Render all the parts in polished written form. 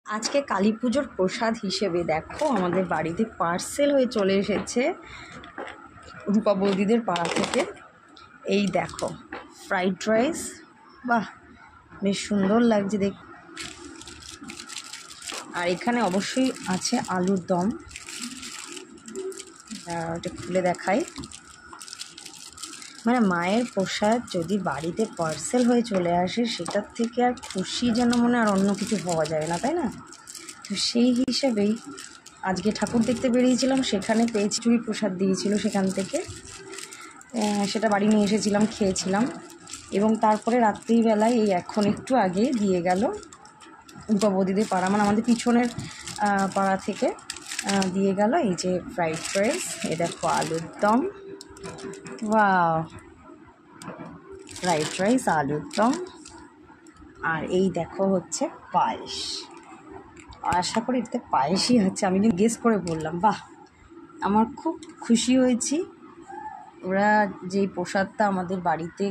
আজকে কালী পুজোর প্রসাদ হিসেবে দেখো আমাদের বাড়িতে পার্সেল হয়ে চলে এসেছে রূপা বৌদিদের পাড়া থেকে। এই দেখো ফ্রাইড রাইস, বাহ বেশ সুন্দর লাগছে দেখ। আর এখানে অবশ্যই আছে আলুর দম, ওটা খুলে দেখাই। মানে মায়ের প্রসাদ যদি বাড়িতে পার্সেল হয়ে চলে আসে সেটার থেকে আর খুশি যেন মনে আর অন্য কিছু হওয়া যায় না, তাই না? তো সেই হিসেবেই আজকে ঠাকুর দেখতে বেরিয়েছিলাম, সেখানে পেয়েছি চুরি প্রসাদ দিয়েছিল সেখান থেকে, সেটা বাড়ি নিয়ে এসেছিলাম, খেয়েছিলাম। এবং তারপরে রাত্রিবেলায় এই এখন একটু আগে দিয়ে গেল রূপা বৌদিদের পাড়া, মানে আমাদের পিছনের পাড়া থেকে দিয়ে গেল এই যে ফ্রাইড রাইস, এ দেখো আলুর দম, ওয়াও ফ্রাইড রাইস আলুর দম, আর এই দেখো হচ্ছে পায়েস। আশা করি এতে পায়েসই হচ্ছে, আমি কিন্তু গেস করে বললাম। বাহ, আমার খুব খুশি হয়েছি। ওরা যেই প্রসাদটা আমাদের বাড়িতে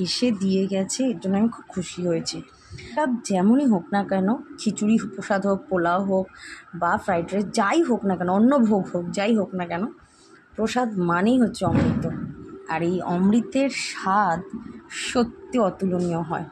এসে দিয়ে গেছে এর জন্য আমি খুব খুশি হয়েছি। প্রসাদ যেমনই হোক না কেন, খিচুড়ি প্রসাদ হোক, পোলাও হোক বা ফ্রাইড রাইস যাই হোক না কেন, অন্য ভোগ হোক, যাই হোক না কেন, প্রসাদ মানেই হচ্ছে অমৃত। আর এই অমৃতের স্বাদ সত্যি অতুলনীয় হয়।